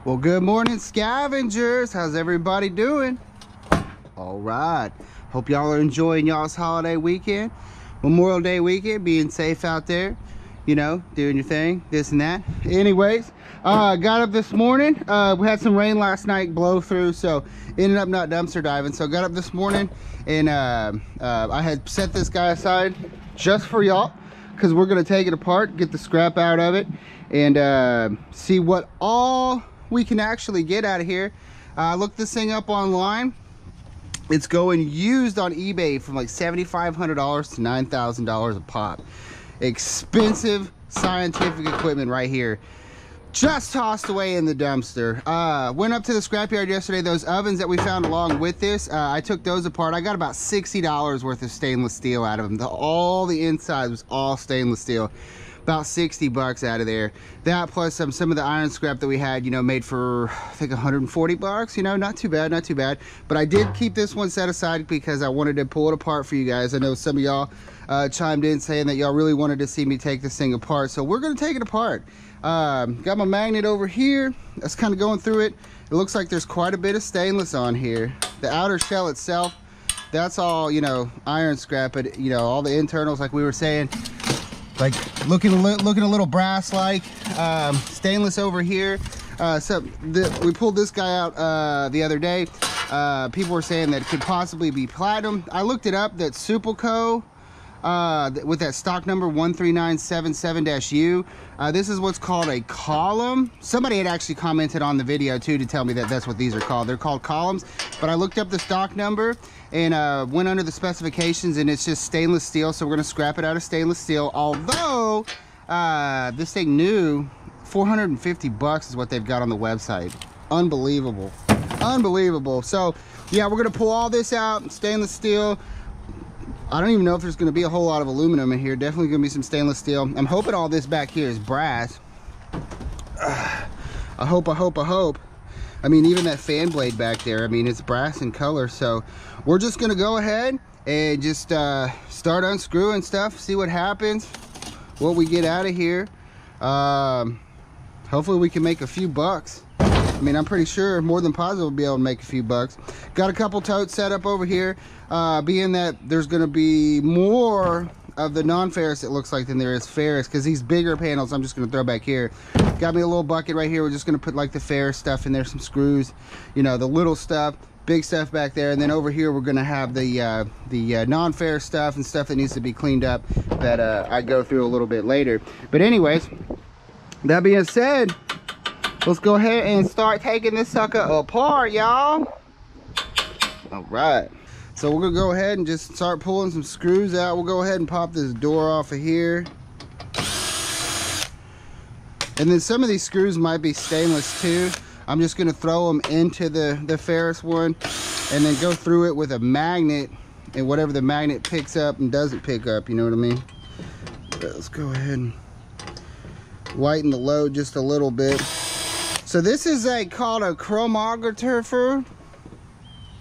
Well, good morning, scavengers. How's everybody doing? All right. Hope y'all are enjoying y'all's holiday weekend, Memorial Day weekend, being safe out there, you know, doing your thing, this and that. Anyways, got up this morning. We had some rain last night blow through, so ended up not dumpster diving. So got up this morning and I had set this guy aside just for y'all, because we're going to take it apart, get the scrap out of it, and see what all we can actually get out of here. I looked this thing up online. It's going used on eBay from like $7,500 to $9,000 a pop. Expensive scientific equipment right here. Just tossed away in the dumpster. Went up to the scrapyard yesterday. Those ovens that we found along with this, I took those apart. I got about $60 worth of stainless steel out of them. All the inside was all stainless steel. About 60 bucks out of there. That plus some of the iron scrap that we had, you know, made for I think 140 bucks, you know, not too bad, not too bad. But I did keep this one set aside because I wanted to pull it apart for you guys. I know some of y'all chimed in saying that y'all really wanted to see me take this thing apart, so we're gonna take it apart. Got my magnet over here. That's kind of going through it. It looks like there's quite a bit of stainless on here. The outer shell itself, that's all, you know, iron scrap, but you know, all the internals, like we were saying, like looking a little brass like. Stainless over here. We pulled this guy out the other day. People were saying that it could possibly be platinum. I looked it up. That Supelco with that stock number 13977-U. This is what's called a column. Somebody had actually commented on the video too to tell me that that's what these are called. They're called columns, but I looked up the stock number and went under the specifications, and it's just stainless steel, so we're gonna scrap it out of stainless steel. Although this thing new, 450 bucks is what they've got on the website. Unbelievable, unbelievable. So yeah, we're gonna pull all this out, stainless steel. I don't even know if there's gonna be a whole lot of aluminum in here. Definitely gonna be some stainless steel. I'm hoping all this back here is brass. I hope. I mean, even that fan blade back there, I mean, it's brass in color. So we're just gonna go ahead and just start unscrewing stuff, see what happens, what we get out of here. Hopefully we can make a few bucks. I mean, I'm pretty sure, more than positive, we'll be able to make a few bucks. Got a couple totes set up over here, being that there's gonna be more of the non-ferrous, it looks like, than there is ferrous, because these bigger panels I'm just gonna throw back here. Got me a little bucket right here. We're just gonna put like the ferrous stuff in there, some screws, you know, the little stuff, big stuff back there, and then over here we're gonna have the non-ferrous stuff and stuff that needs to be cleaned up that I go through a little bit later. But anyways, that being said, let's go ahead and start taking this sucker apart, y'all. All right, so we're gonna go ahead and just start pulling some screws out. We'll go ahead and pop this door off of here. And then some of these screws might be stainless too. I'm just gonna throw them into the ferrous one and then go through it with a magnet, and whatever the magnet picks up and doesn't pick up, you know what I mean? Let's go ahead and lighten the load just a little bit. So this is called a chromatographer,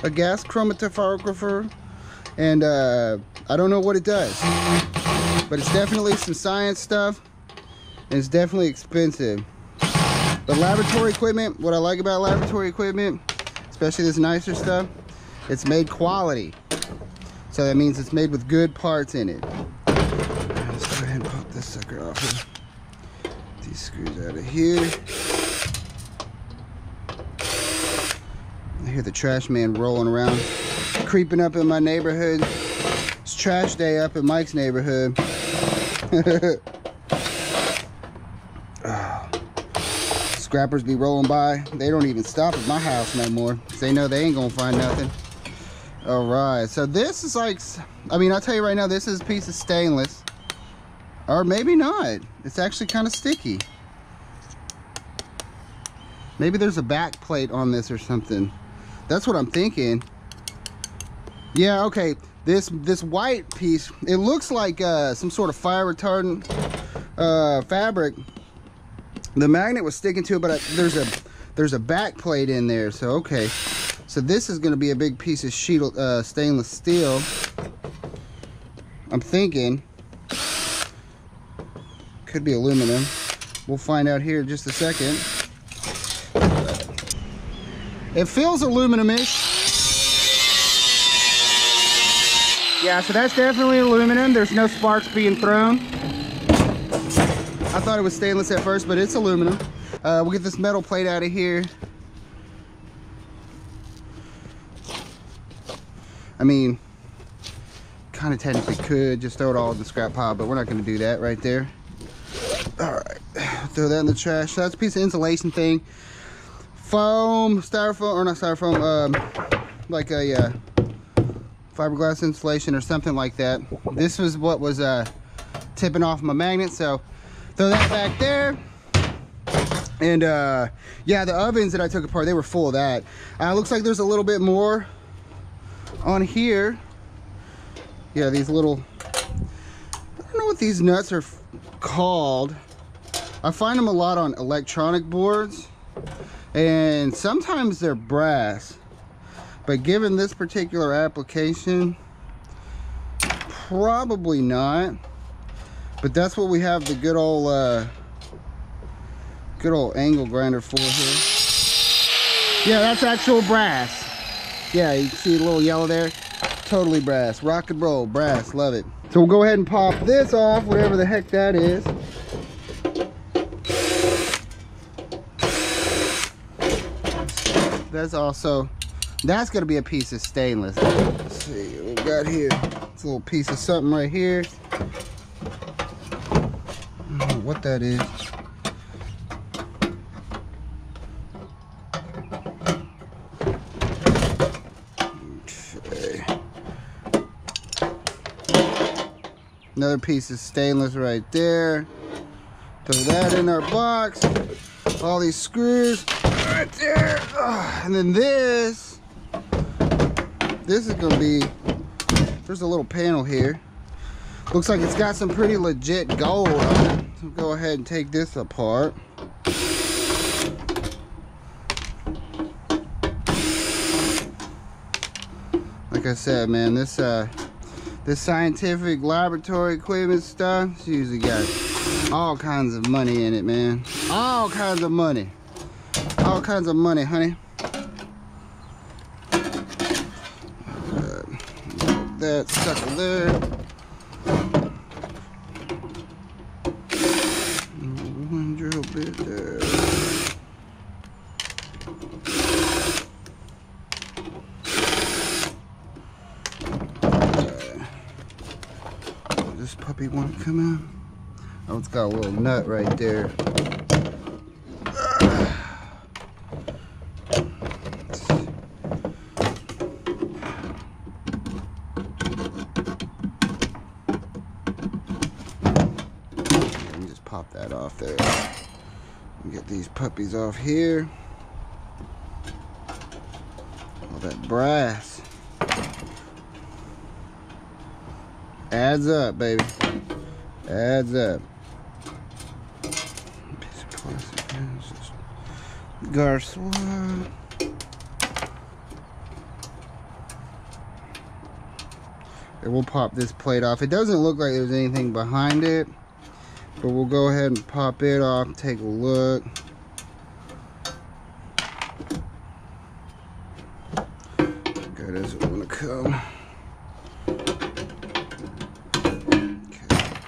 a gas chromatographer, and I don't know what it does, but it's definitely some science stuff, and it's definitely expensive. But laboratory equipment, what I like about laboratory equipment, especially this nicer stuff, it's made quality. So that means it's made with good parts in it. Let's go ahead and pop this sucker off here. These screws out of here. I hear the trash man rolling around, creeping up in my neighborhood. It's trash day up in Mike's neighborhood. Scrappers be rolling by. They don't even stop at my house no more, because they know they ain't gonna find nothing. All right, so this is like, I mean, I'll tell you right now, this is a piece of stainless, or maybe not. It's actually kind of sticky. Maybe there's a back plate on this or something. That's what I'm thinking. Yeah, okay. This white piece, it looks like some sort of fire retardant fabric. The magnet was sticking to it, but there's a back plate in there. So okay, so this is going to be a big piece of sheet stainless steel. I'm thinking could be aluminum. We'll find out here in just a second. It feels aluminum-ish. Yeah, so that's definitely aluminum. There's no sparks being thrown. I thought it was stainless at first, but it's aluminum. We'll get this metal plate out of here. I mean, kind of technically could just throw it all in the scrap pile, but we're not going to do that right there. All right, throw that in the trash. So that's a piece of insulation thing. Foam, styrofoam, or not styrofoam, like a fiberglass insulation or something like that. This was what was tipping off my magnet, so throw that back there. And yeah, the ovens that I took apart, they were full of that. Looks like there's a little bit more on here. Yeah, these little, I don't know what these nuts are called. I find them a lot on electronic boards, and sometimes they're brass. But given this particular application, probably not. But that's what we have the good old angle grinder for here. Yeah, that's actual brass. Yeah, you can see a little yellow there. Totally brass. Rock and roll, brass, love it. So we'll go ahead and pop this off, whatever the heck that is. That's also, that's gonna be a piece of stainless. Let's see what we got here. It's a little piece of something right here. I don't know what that is. Okay. Another piece of stainless right there. Throw that in our box. All these screws right there. And then this is gonna be, there's a little panel here. Looks like it's got some pretty legit gold on it. So go ahead and take this apart. Like I said, man, this scientific laboratory equipment stuff, it's usually got all kinds of money in it, man. All kinds of money. All kinds of money, honey. That sucker there. One drill bit there. Does this puppy want to come out? Oh, it's got a little nut right there. Pop that off there. Get these puppies off here. All that brass adds up, baby. Adds up. Piece of plastic. Garçon. And we'll pop this plate off. It doesn't look like there's anything behind it, but we'll go ahead and pop it off, take a look. Okay, this is gonna come. Okay.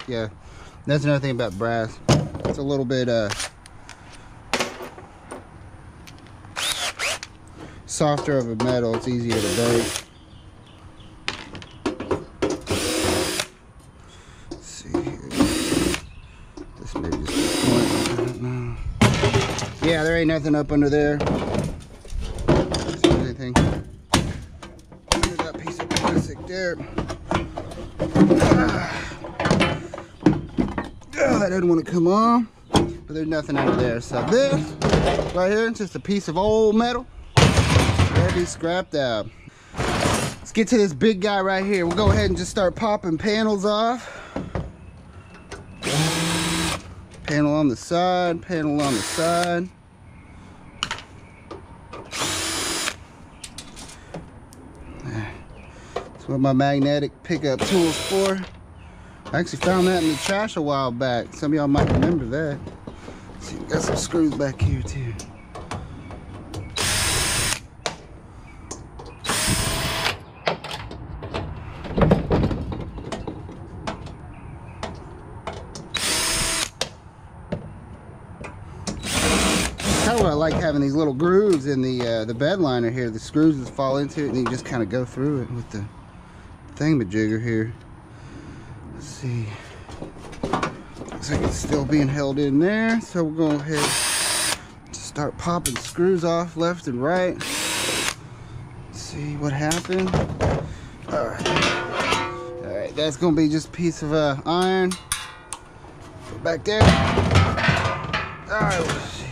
Yeah, that's another thing about brass. It's a little bit softer of a metal. It's easier to bake. Yeah, there ain't nothing up under there. See anything under that piece of plastic there. That didn't want to come on, but there's nothing under there. So this right here, just a piece of old metal. That'll be scrapped out. Let's get to this big guy right here. We'll go ahead and just start popping panels off. Panel on the side, panel on the side. That's what my magnetic pickup tool's for. I actually found that in the trash a while back. Some of y'all might remember that. Let's see, we got some screws back here too. Kind of what I like, having these little grooves in the bed liner here. The screws just fall into it, and you just kind of go through it with the thingamajigger here. Let's see. Looks like it's still being held in there, so we'll go ahead and start popping screws off left and right. Let's see what happened. All right, that's gonna be just a piece of iron. Go back there. All right, let's see.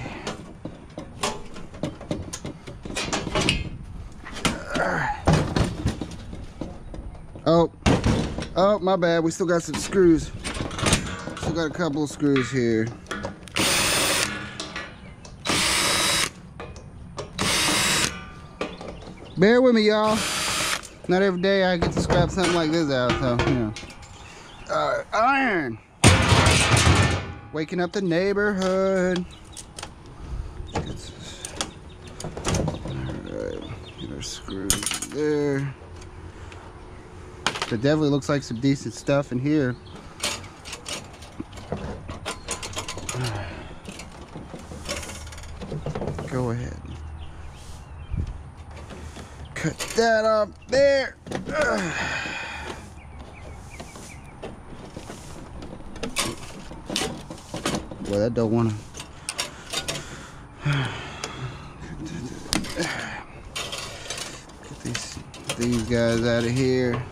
Oh, my bad. We still got some screws. Still got a couple of screws here. Bear with me, y'all. Not every day I get to scrap something like this out, so, you know. Iron. Waking up the neighborhood. Alright, get our screws in there. It definitely looks like some decent stuff in here. Go ahead. Cut that off there. Boy, that don't want to. Get these guys out of here.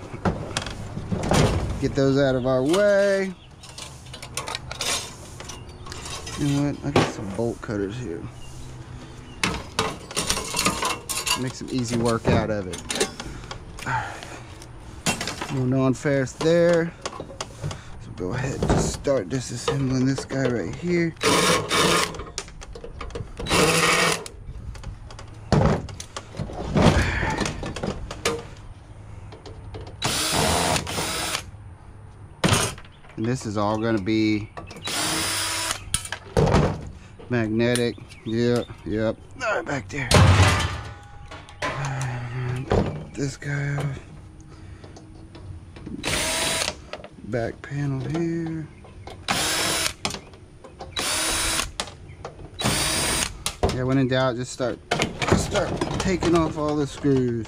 Get those out of our way. You know what? I got some bolt cutters here. Make some easy work out of it. No non-ferrous there. So go ahead and just start disassembling this guy right here. And this is all going to be magnetic. Yep. All right, back there. This guy off. Back panel here. Yeah, when in doubt, just start taking off all the screws.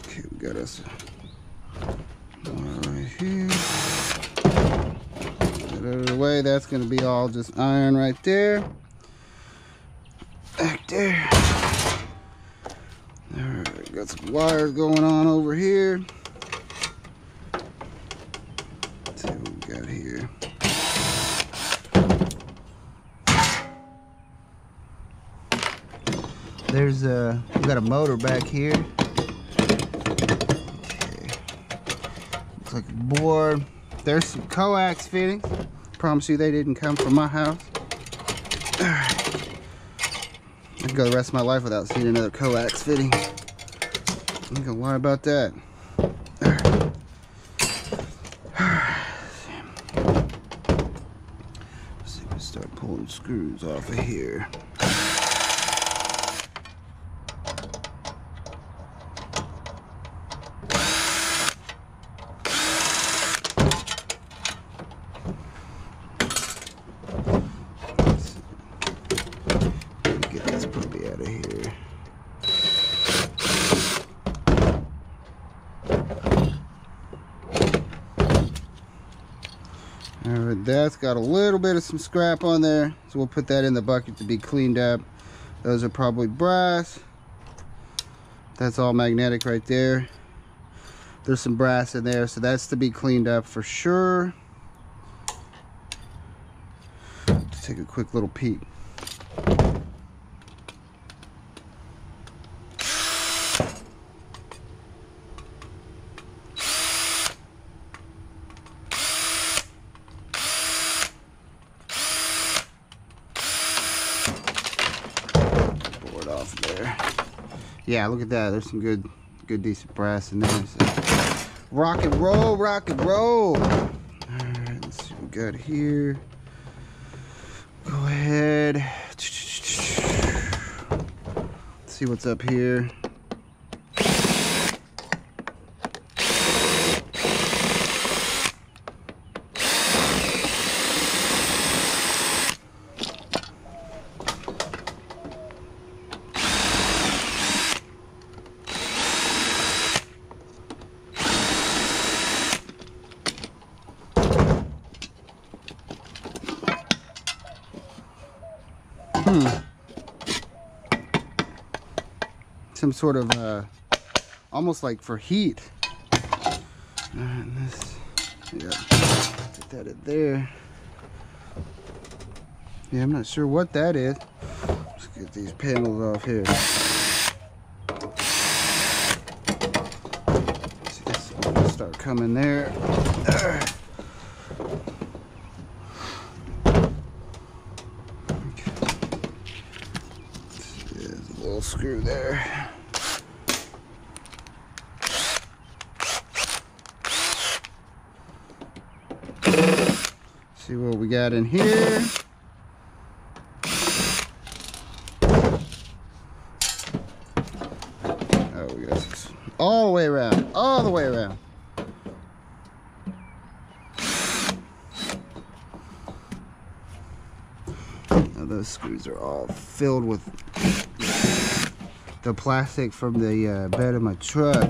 Okay, we got us one right here. Get out of the way. That's going to be all just iron right there. Back there. Alright, got some wires going on over here. Let's see what we got here. There's we got a motor back here. Okay. Looks like a board. There's some coax fittings. Promise you they didn't come from my house. Alright. I could go the rest of my life without seeing another coax fitting. I ain't gonna lie about that. Alright. Let's see if we start pulling screws off of here. Alright, that's got a little bit of some scrap on there, so we'll put that in the bucket to be cleaned up. Those are probably brass. That's all magnetic right there. There's some brass in there, so that's to be cleaned up for sure. Let's take a quick little peek. Off there. Yeah, look at that. There's some good decent brass in there. So, rock and roll, rock and roll. Alright, let's see what we got here. Go ahead. Let's see what's up here. some sort of almost like for heat. And this, yeah, put that in there. Yeah, I'm not sure what that is. Let's get these panels off here. See, this will start coming there. There's a little screw there. See what we got in here. Oh, we got this all the way around, all the way around. Now those screws are all filled with the plastic from the bed of my truck,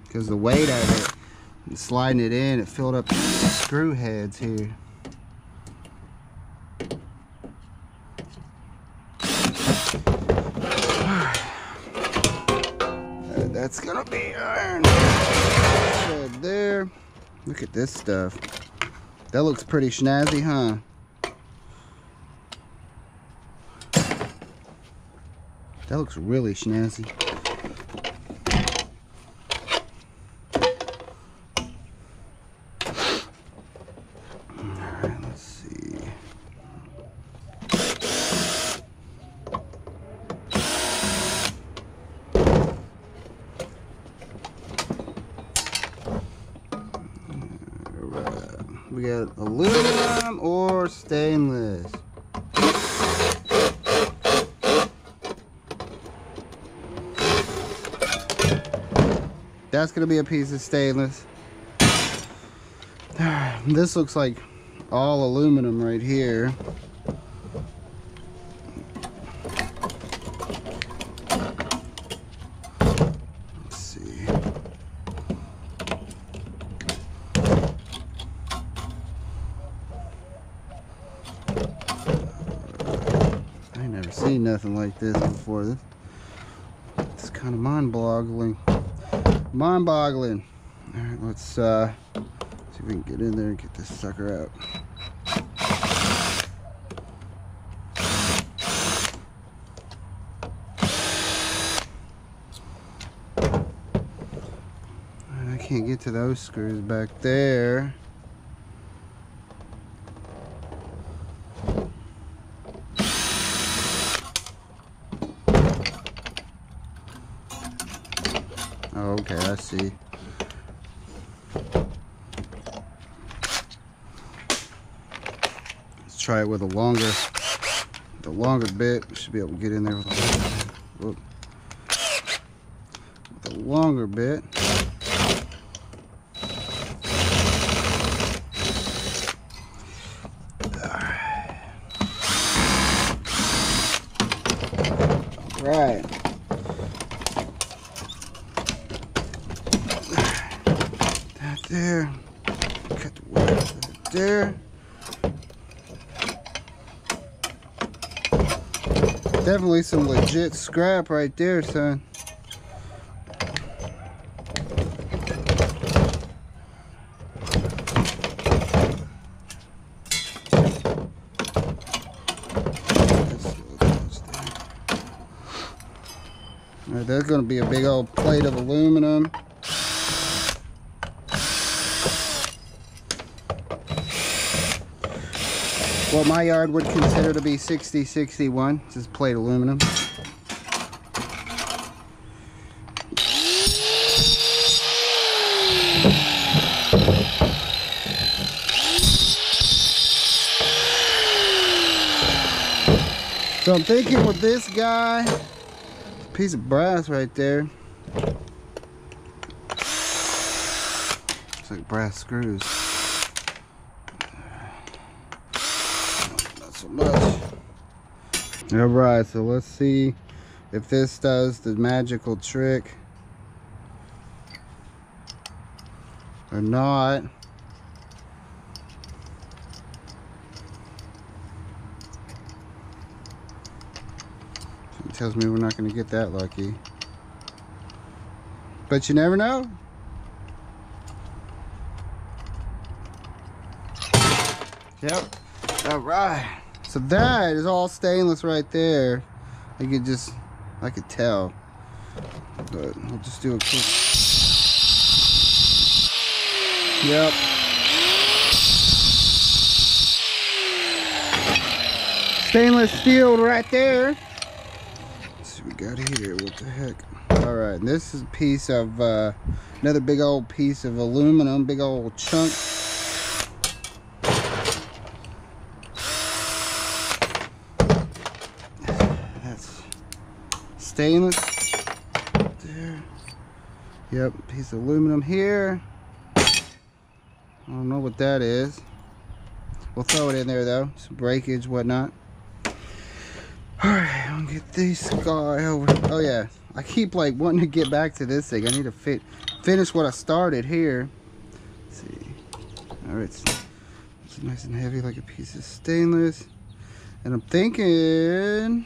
because the weight of it and sliding it in, it filled up the screw heads here. That's gonna be iron. Shed there. Look at this stuff. That looks pretty snazzy, huh? That looks really snazzy. Alright, let's see. We got aluminum or stainless. That's gonna be a piece of stainless. This looks like all aluminum right here. Let's see. I ain't never seen nothing like this before. It's kind of mind-boggling. Mind-boggling. All right, let's see if we can get in there and get this sucker out. I can't get to those screws back there. Oh, okay, I see. Let's try it with a longer bit. We should be able to get in there with a longer bit. All right. There, cut the wire right there. Definitely some legit scrap right there, son. Alright, there's gonna be a big old plate of aluminum. What my yard would consider to be 6061. This is plate aluminum. So I'm thinking with this guy, piece of brass right there. Looks like brass screws. Not so much. Alright, so let's see if this does the magical trick or not. tells me we're not going to get that lucky. But you never know. Yep. All right. So that is all stainless right there. I could tell. But we'll just do a quick. Yep. Stainless steel right there. Let's see what we got here. What the heck? All right. This is a piece of another big old piece of aluminum. Big old chunk. That's stainless. There. Yep. Piece of aluminum here. I don't know what that is. We'll throw it in there though. Some breakage, whatnot. Alright, I'll get this guy over. Oh yeah, I keep like wanting to get back to this thing. I need to finish what I started here. Let's see. Alright, it's nice and heavy like a piece of stainless. And I'm thinking,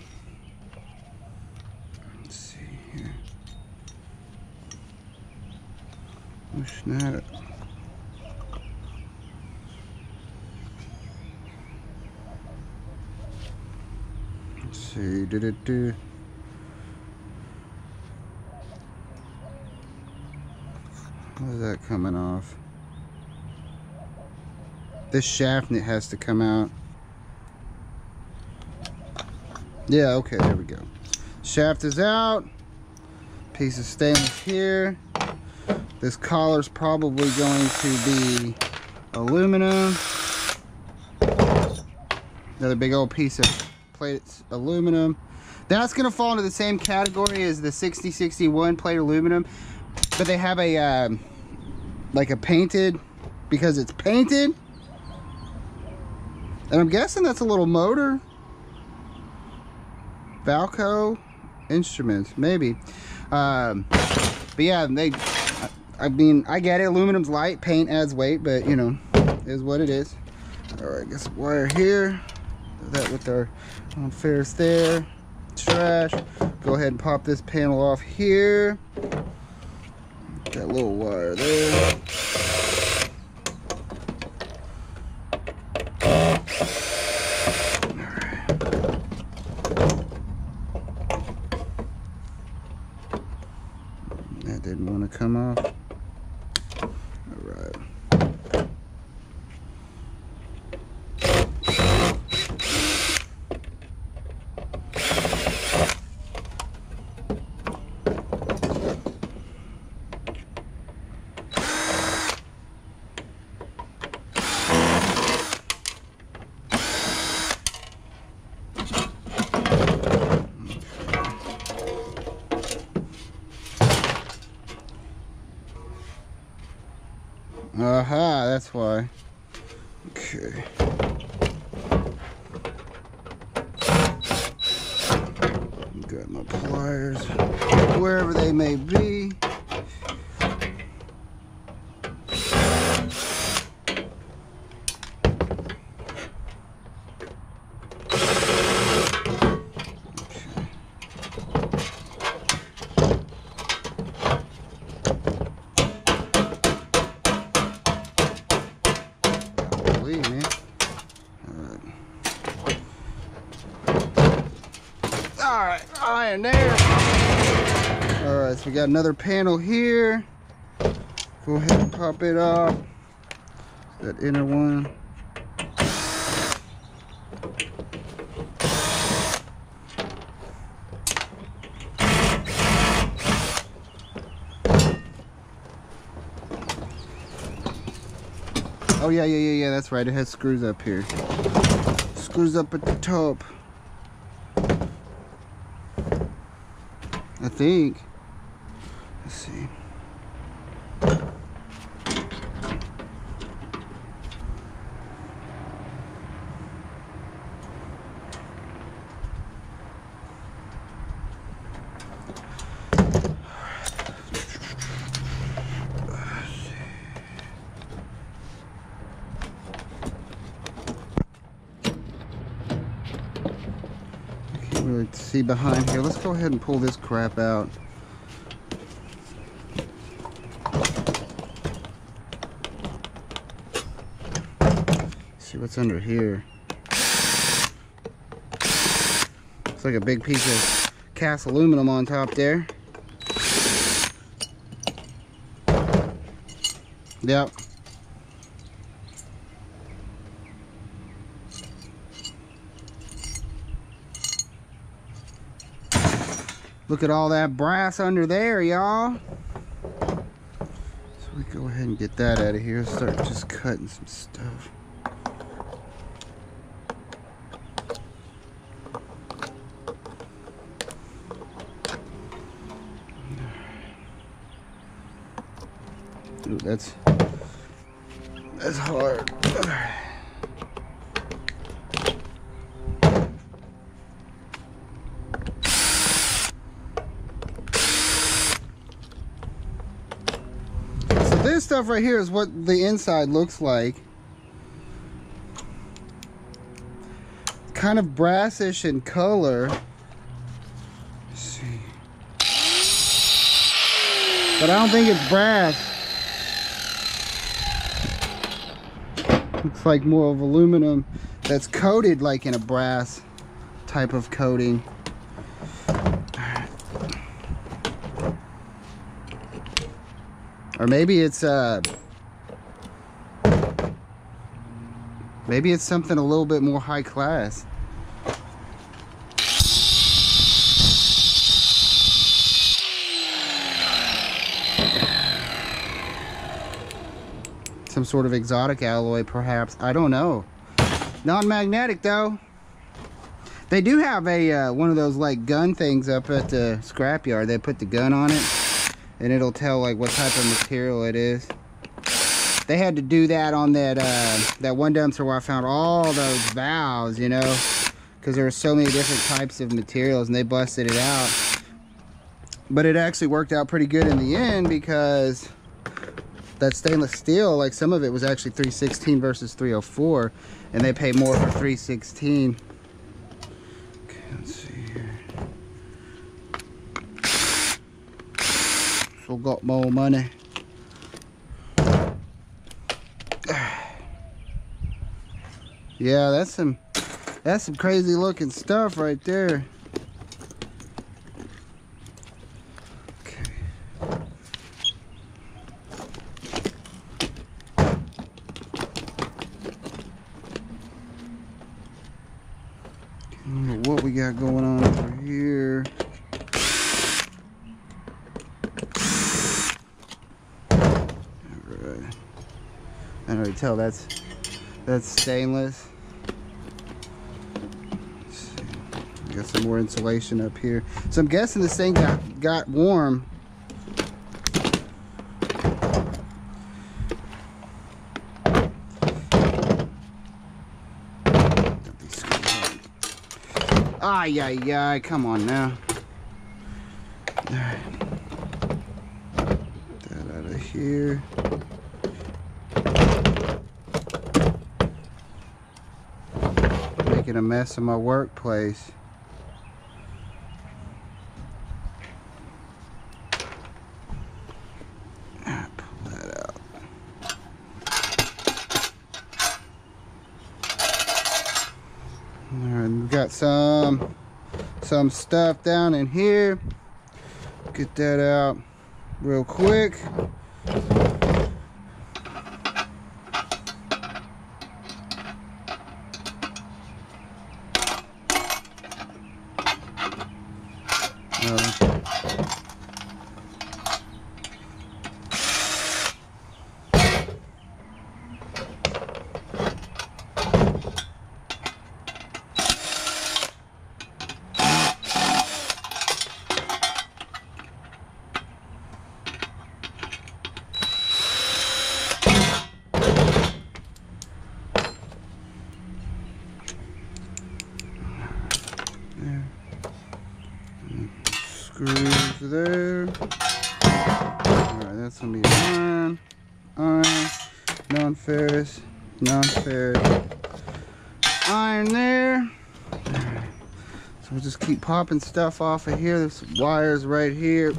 let's see here. Oh snap. See, How's that coming off? This shaft has to come out. Yeah, okay, there we go. Shaft is out. Piece of stainless here. This collar's probably going to be aluminum. Another big old piece of plate aluminum. That's gonna fall into the same category as the 6061 plate aluminum, but they have a like a painted, because it's painted, and I'm guessing that's a little motor. Valco Instruments, maybe. But yeah, I mean, I get it. Aluminum's light, paint adds weight, but you know, is what it is. All right, get some wire here. That with our ferrous there. Trash. Go ahead and pop this panel off here. That little wire there. Alright. That didn't want to come off. Alright. Aha, that's why. Okay. Got my pliers, wherever they may be. Alright, iron there. Alright, so we got another panel here. Go ahead and pop it off. That inner one. Oh yeah, that's right. It has screws up here. Screws up at the top. I think. Let's see. Really see behind here. Let's go ahead and pull this crap out. See what's under here. It's like a big piece of cast aluminum on top there. Yep. Look at all that brass under there, y'all. So we go ahead and get that out of here. Start just cutting some stuff. Ooh, that's hard. So this stuff right here is what the inside looks like. Kind of brassish in color. Let's see. But I don't think it's brass. Looks like more of aluminum that's coated like in a brass type of coating. Or maybe it's something a little bit more high class. Some sort of exotic alloy, perhaps. I don't know. Non-magnetic, though. They do have a one of those like gun things up at the scrapyard. They put the gun on it, and it'll tell like what type of material it is. They had to do that on that that one dumpster where I found all those valves, you know, because there were so many different types of materials, and they busted it out. But it actually worked out pretty good in the end, because that stainless steel, like some of it was actually 316 versus 304, and they pay more for 316. Okay, let's see here. So got more money. Yeah, that's some crazy looking stuff right there. What we got going on over here? Alright. I can already tell that's stainless. Let's see. We got some more insulation up here. So I'm guessing this thing got warm. Ay, ay, ay, come on now. Alright. Get that out of here. Making a mess of my workplace. Pull that out. Alright, we've got some stuff down in here. Get that out real quick. Screws there. Alright, that's gonna be iron, non-ferrous, non-ferrous, iron there. Alright, so we'll just keep popping stuff off of here. There's some wires right here.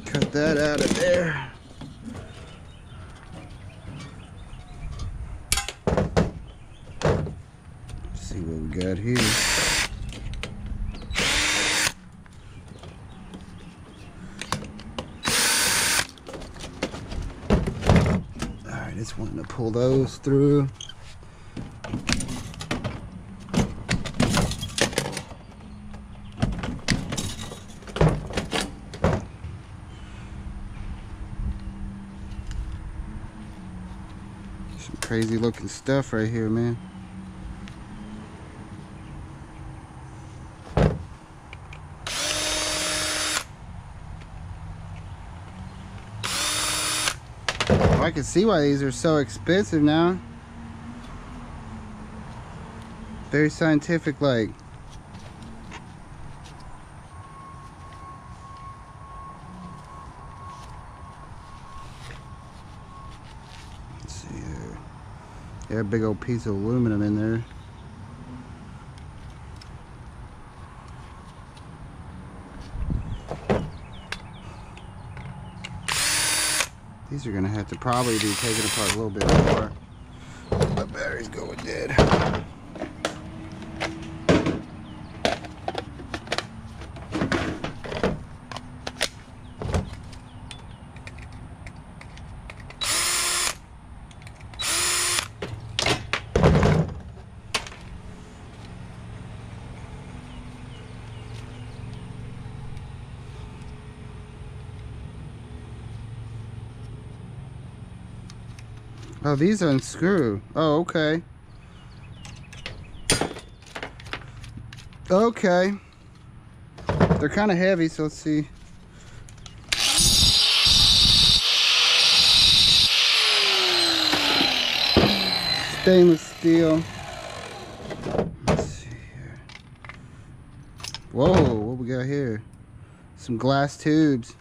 Cut that out of there. Let's see what we got here. Alright, just wanting to pull those through. Some crazy looking stuff right here, man. I can see why these are so expensive now. Very scientific like. Let's see here. Yeah, a big old piece of aluminum in there. These are gonna have to probably be taken apart a little bit more. The battery's going dead. Oh, these unscrew. Oh, okay. Okay. They're kind of heavy, so let's see. Stainless steel. Let's see here. Whoa, what we got here? Some glass tubes.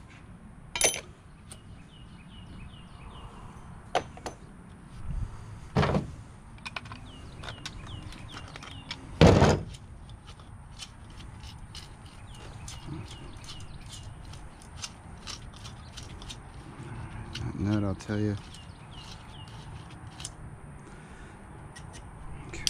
Nut, I'll tell you. Okay.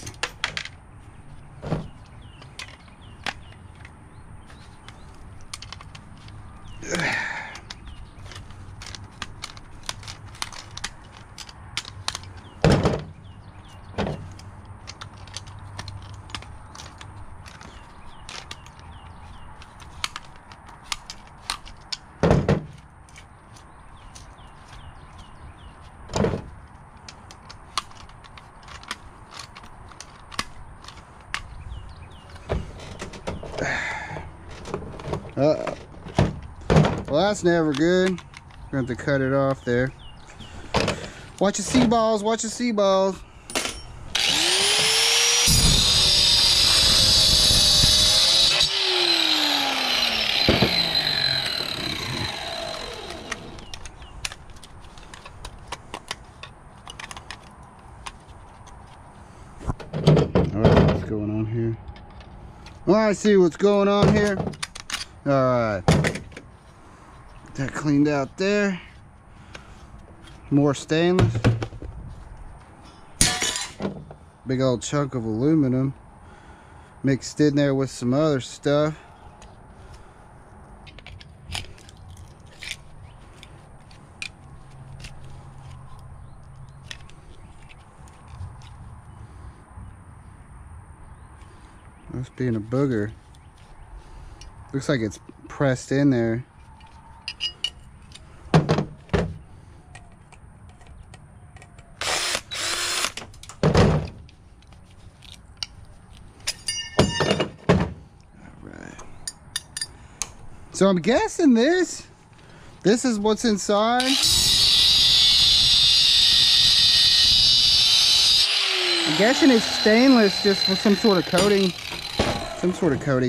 Well, that's never good. We're going to have to cut it off there. Watch your sea balls, watch your sea balls. Alright, what's going on here? Oh, I see what's going on here. Alright. That cleaned out there. More stainless. Big old chunk of aluminum mixed in there with some other stuff. Must be in a booger. Looks like it's pressed in there. So I'm guessing this is what's inside. I'm guessing it's stainless just with some sort of coating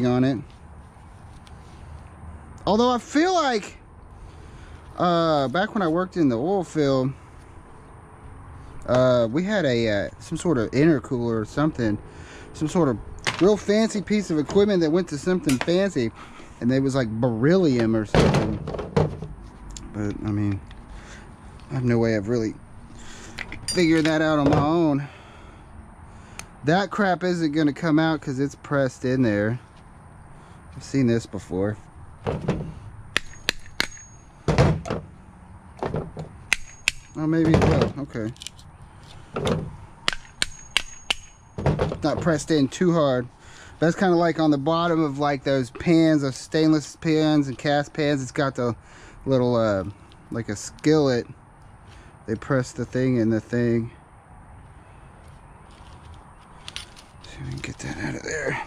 on it. Although I feel like back when I worked in the oil field, We had a some sort of intercooler or something, some sort of real fancy piece of equipment that went to something fancy, and it was like beryllium or something. But I mean, I have no way of really figuring that out on my own. That crap isn't going to come out because it's pressed in there. I've seen this before. Oh, maybe it will. Okay. Not pressed in too hard. But it's kind of like on the bottom of like those pans, those stainless pans and cast pans. It's got the little, like a skillet. They press the thing in the thing. See if we can get that out of there.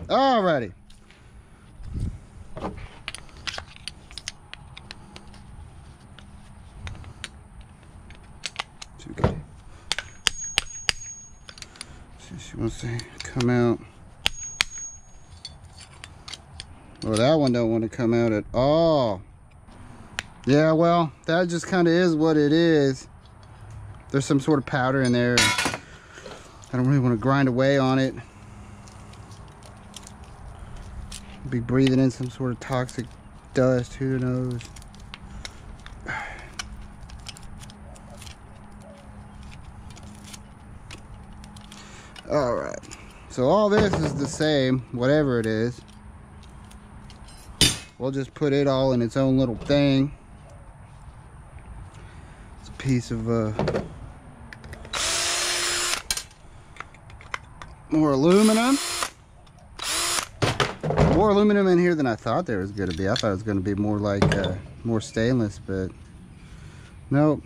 Alrighty. She wants to come out. Well, that one don't want to come out at all. Yeah, well, that just kind of is what it is. There's some sort of powder in there. I don't really want to grind away on it. Be breathing in some sort of toxic dust, who knows. All right, so all this is the same, whatever it is. We'll just put it all in its own little thing. It's a piece of more aluminum. More aluminum in here than I thought there was going to be. I thought it was going to be more like more stainless, but nope.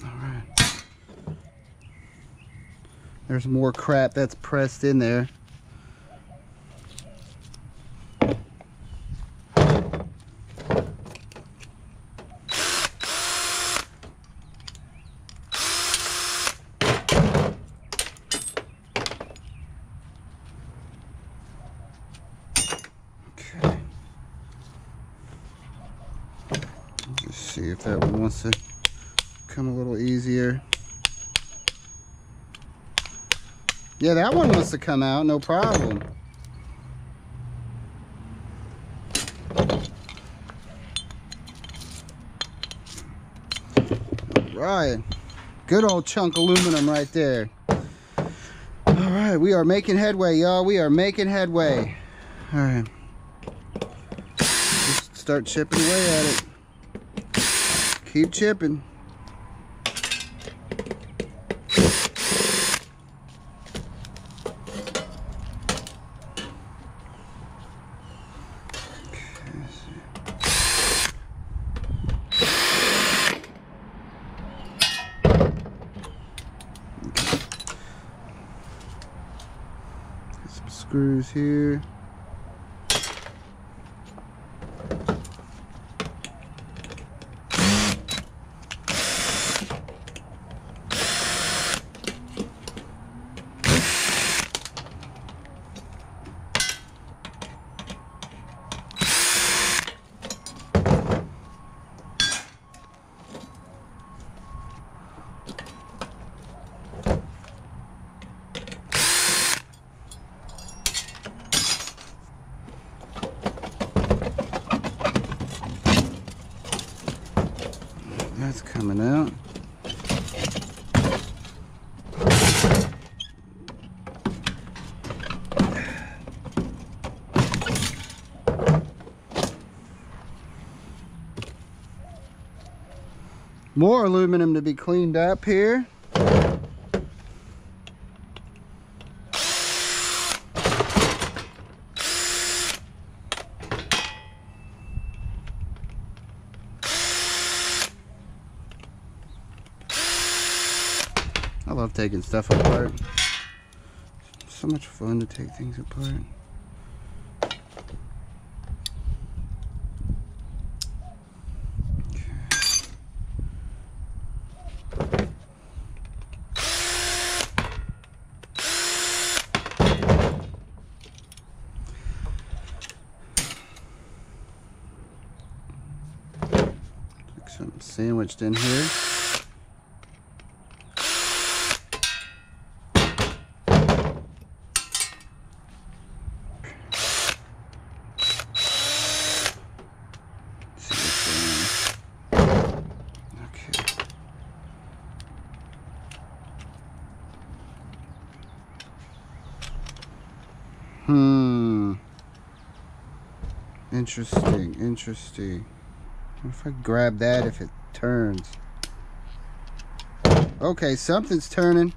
All right. There's more crap that's pressed in there. See if that one wants to come a little easier. Yeah, that one wants to come out, no problem. Right, good old chunk of aluminum right there. All right, we are making headway, y'all. We are making headway. All right, just start chipping away at it. Keep chipping. Get some screws here. That's coming out. More aluminum to be cleaned up here. I love taking stuff apart. So much fun to take things apart. Something sandwiched in here. Interesting, interesting. What if I grab that if it turns? Okay, something's turning.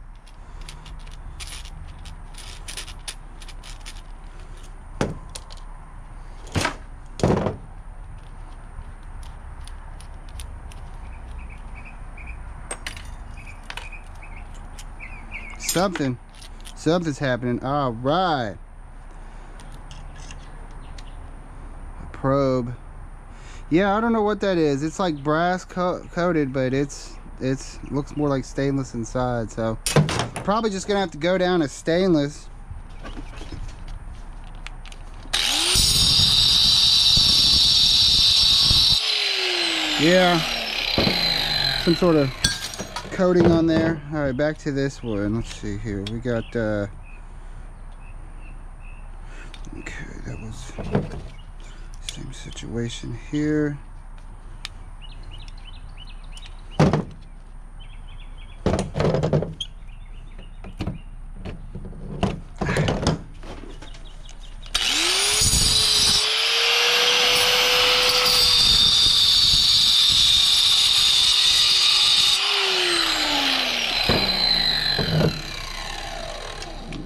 Something's happening. All right. A probe. Yeah, I don't know what that is. It's like brass coated, but it's looks more like stainless inside. So probably just gonna have to go down as stainless. Yeah, some sort of coating on there. All right, back to this one. Let's see here. We got okay, that was same situation here.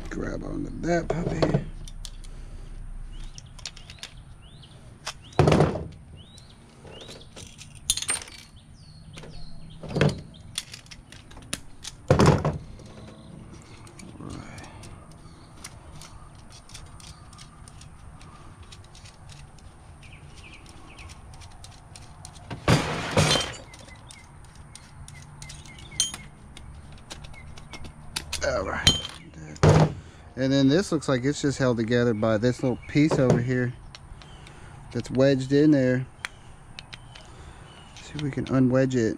Grab onto that puppy. All right. And then this looks like it's just held together by this little piece over here that's wedged in there. See if we can unwedge it.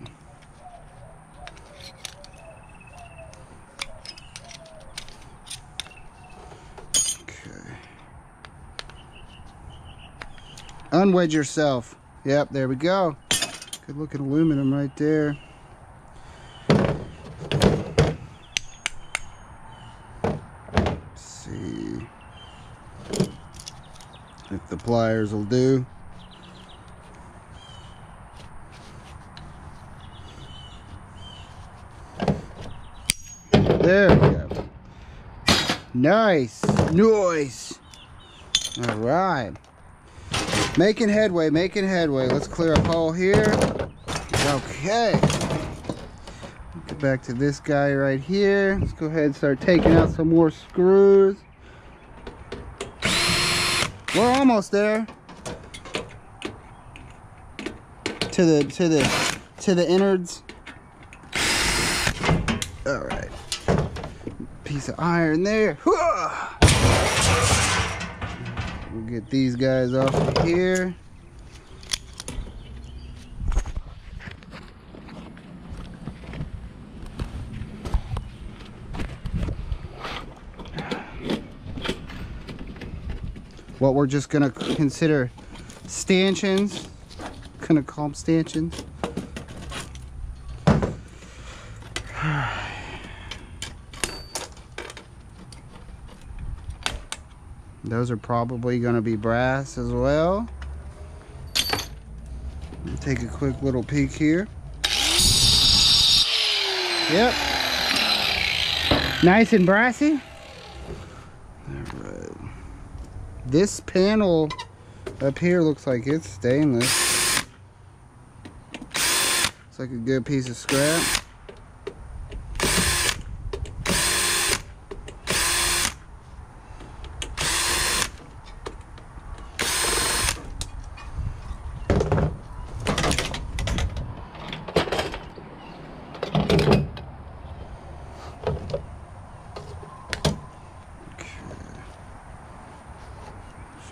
Okay. Unwedge yourself. Yep, there we go. Good looking aluminum right there. If the pliers will do. There we go. Nice. Nice. All right. Making headway, making headway. Let's clear up all here. Okay. Get back to this guy right here. Let's go ahead and start taking out some more screws. We're almost there. To the innards. All right. Piece of iron there. We'll get these guys off of here. What we're just gonna consider stanchions. Gonna call them stanchions. Those are probably gonna be brass as well. Take a quick little peek here. Yep. Nice and brassy. Alright. This panel up here looks like it's stainless. Looks like a good piece of scrap.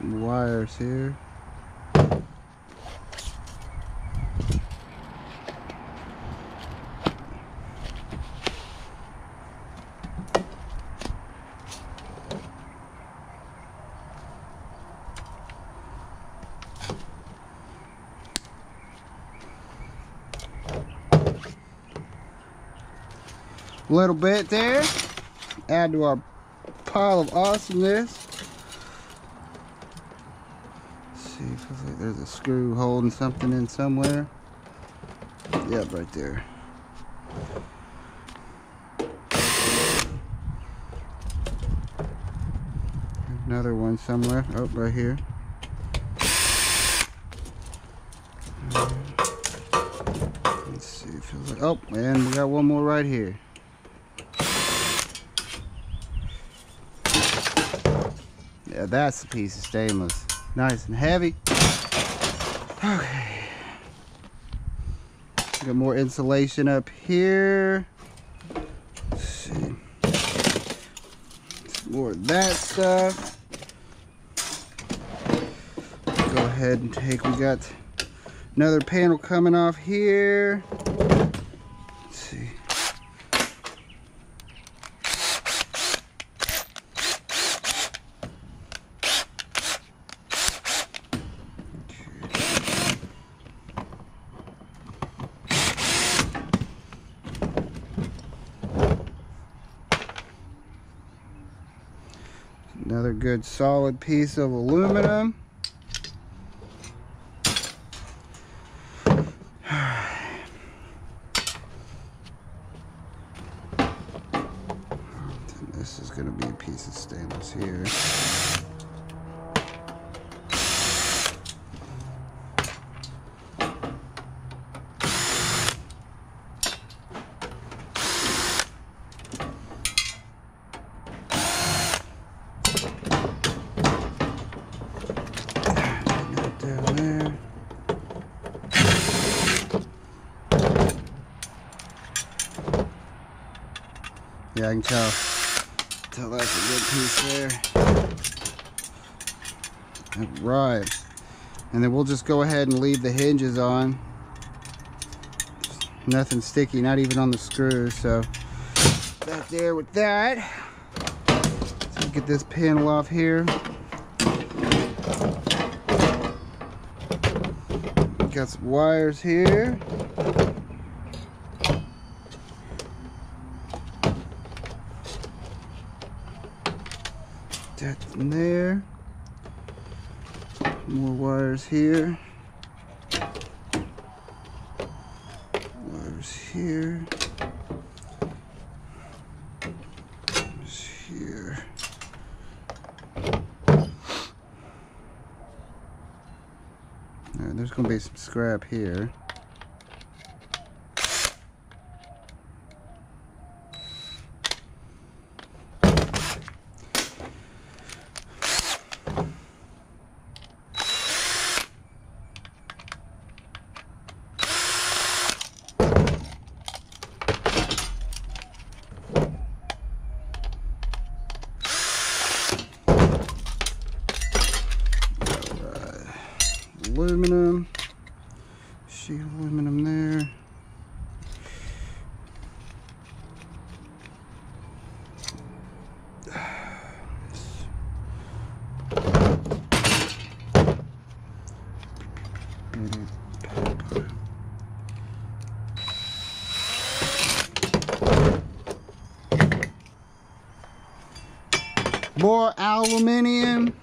some wires here. A little bit there. Add to our pile of awesomeness. Let's see, feels like there's a screw holding something in somewhere. Yep, right there. Another one somewhere. Oh, right here. Let's see, it feels like, oh, and we got one more right here. Yeah, that's the piece of stainless. Nice and heavy. Okay. Got more insulation up here. Let's see. Some more of that stuff. Go ahead and take, we got another panel coming off here. Let's see. Another good solid piece of aluminum. This is going to be a piece of stainless here. Down there. Yeah, I can tell that's a good piece there. Right, and then we'll just go ahead and leave the hinges on. Nothing sticky, not even on the screws. So back there with that. Let's get this panel off here. Got some wires here. That's in there. More wires here. Wires here. Wires here. There's going to be some scrap here. Aluminum, sheet aluminum there. More aluminum.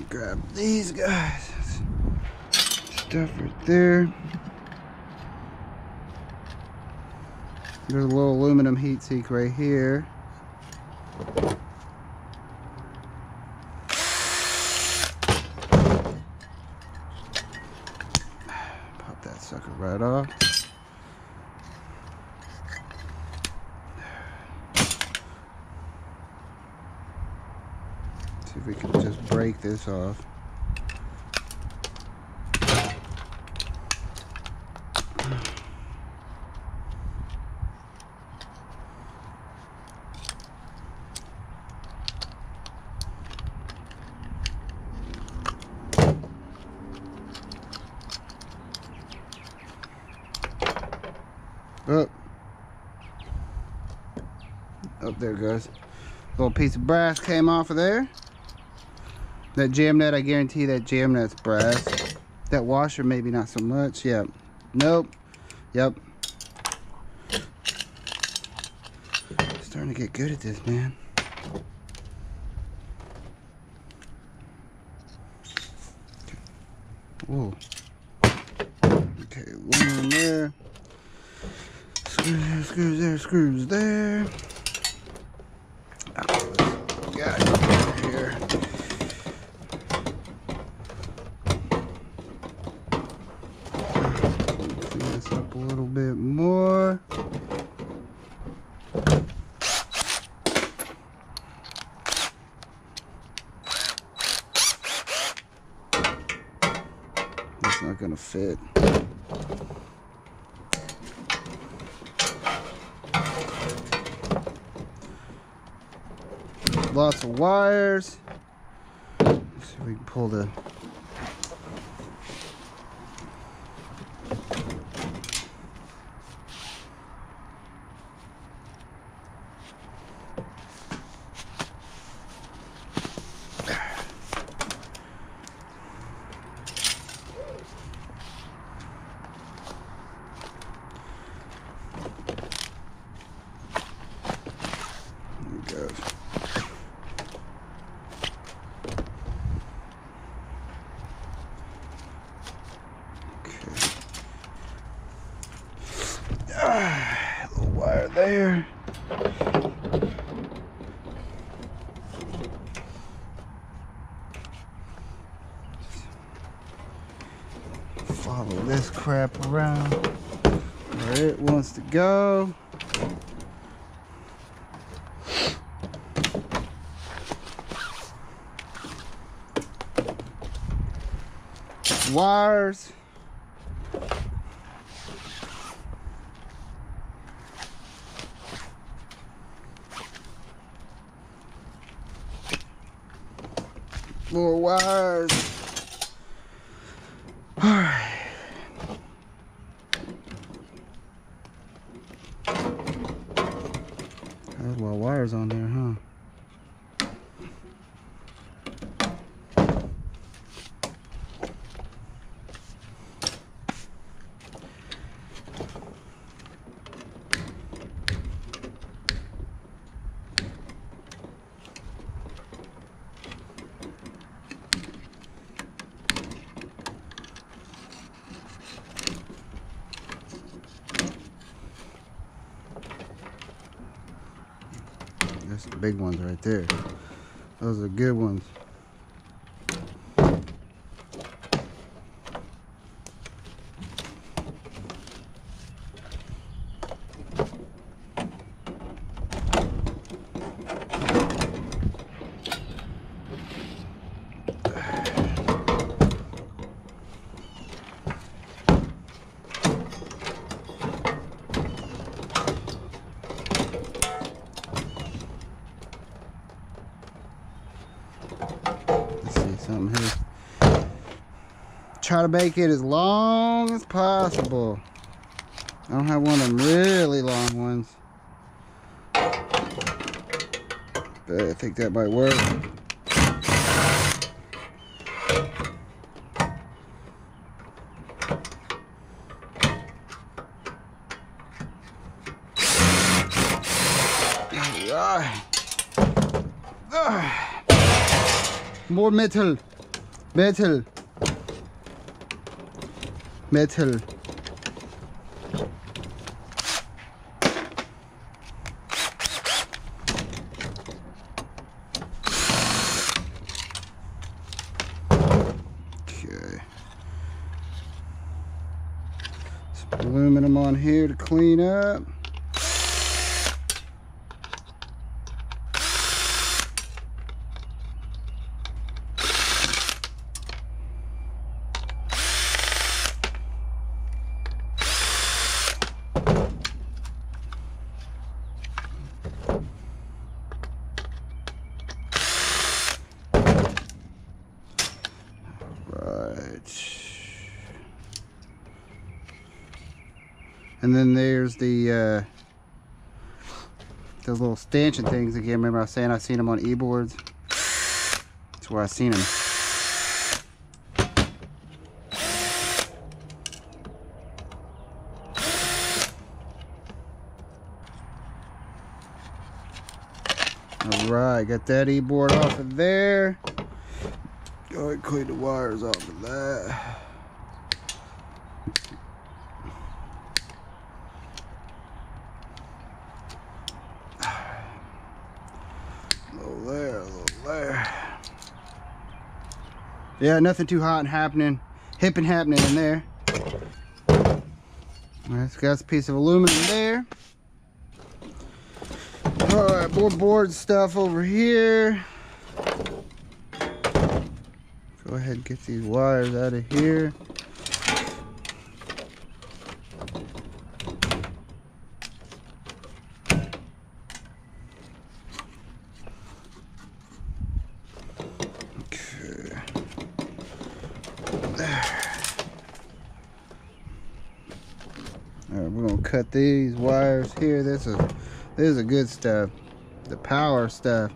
Grab these guys. Stuff right there. There's a little aluminum heat sink right here. Pop that sucker right off. See if we can just break this off. there it goes. Little piece of brass came off of there. That jam nut, I guarantee that jam nut's brass. That washer, maybe not so much. Yep. Nope. Yep. Starting to get good at this, man. Whoa. Okay, one in there. Screws there, screws there. Got it here. Clean this up a little bit more. It's not gonna fit. Lots of wires. Let's see if we can pull the little wire there. Follow this crap around where it wants to go. Wires. More wires. All right. There's a lot of wires on there, huh? That's the big ones right there. Those are good ones. Something here. Try to make it as long as possible. I don't have one of them really long ones, but I think that might work. More metal. Metal. Metal. Okay. Some aluminum on here to clean up. And then there's the those little stanchion things again. Remember I was saying I seen them on e-boards? That's where I seen them. Alright, got that e-board off of there. Go ahead and clean the wires off of that. A little there, a little there. Yeah, nothing too hot and happening, hip and happening in there. It's got a piece of aluminum there. Alright, more board stuff over here. Go ahead and get these wires out of here. Okay. There. Alright, we're gonna cut these wires here. This is a good stuff. The power stuff.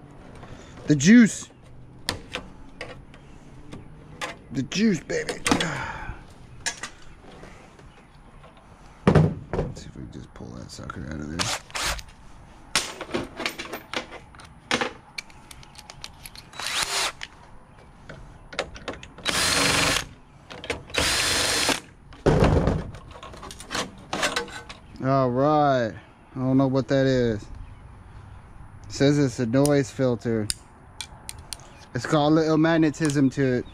The juice. The juice, baby. Let's see if we can just pull that sucker out of there. All right. I don't know what that is. It says it's a noise filter. It's got a little magnetism to it.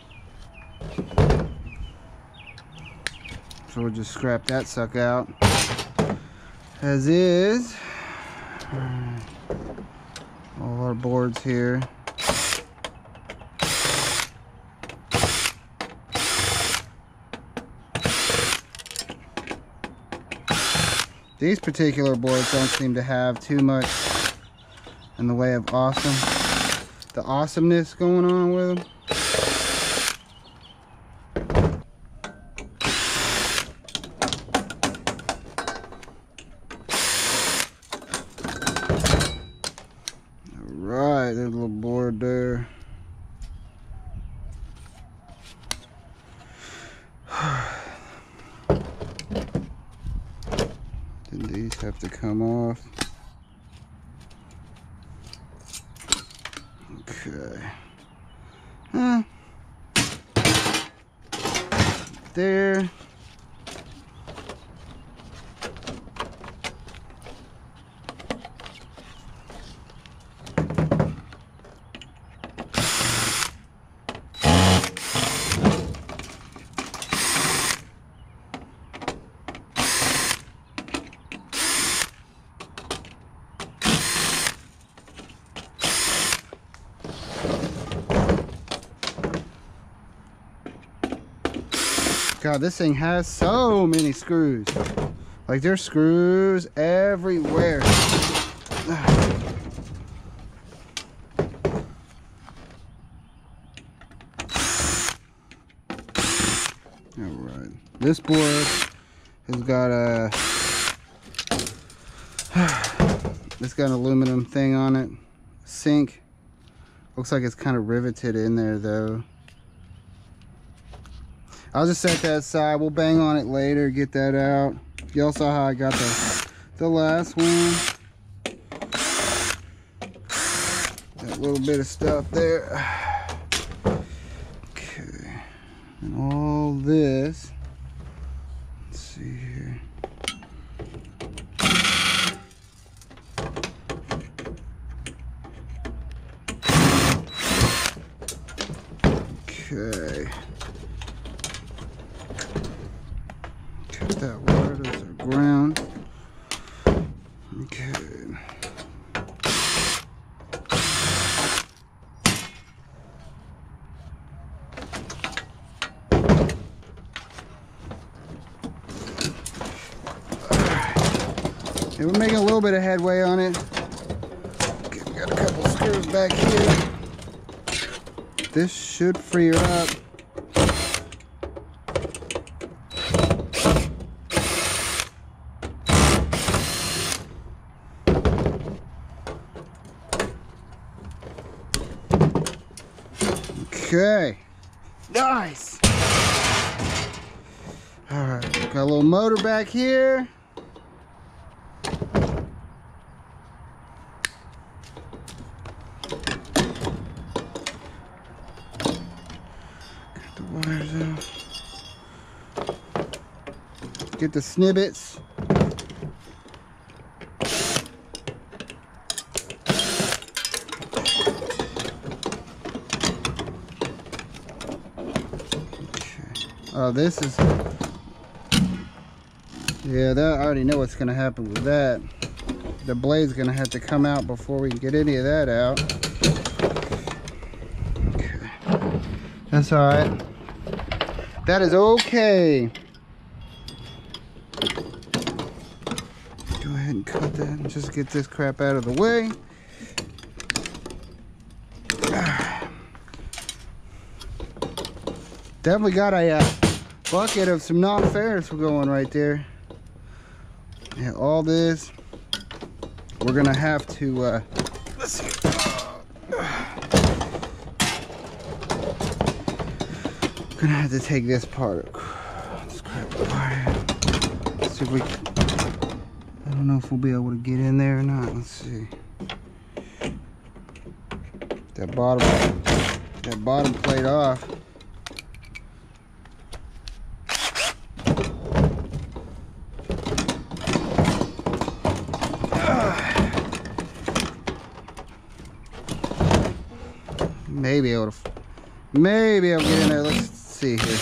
So we'll just scrap that sucker out. As is. All our boards here. These particular boards don't seem to have too much in the way of the awesomeness going on with them. Alright, there's a little board there. Then these have to come off. Okay. There. God, this thing has so many screws. Like, there's screws everywhere. Alright. This board has got a... it's got an aluminum thing on it. Sink. Looks like it's kind of riveted in there, though. I'll just set that aside. We'll bang on it later, get that out. Y'all saw how I got the last one. That little bit of stuff there. Okay. And all this. Let's see here. Okay. That wire, those are ground. Okay. Yeah, we're making a little bit of headway on it. Okay, we got a couple screws back here. This should free her up. Okay. Nice. All right, got a little motor back here. Got the wires out. Get the snippets. Oh, this is, yeah, that I already know what's gonna happen with that. The blade's gonna have to come out before we can get any of that out. Okay, that's all right. That is okay. Go ahead and cut that and just get this crap out of the way. Definitely got a bucket of some non-ferrous going right there. Yeah, all this we're gonna have to let's see. We're gonna have to take this part. Let's crap apart. Let's see if we can, I don't know if we'll be able to get in there or not. Let's see. That bottom plate off. Maybe I'll get in there. Let's see here.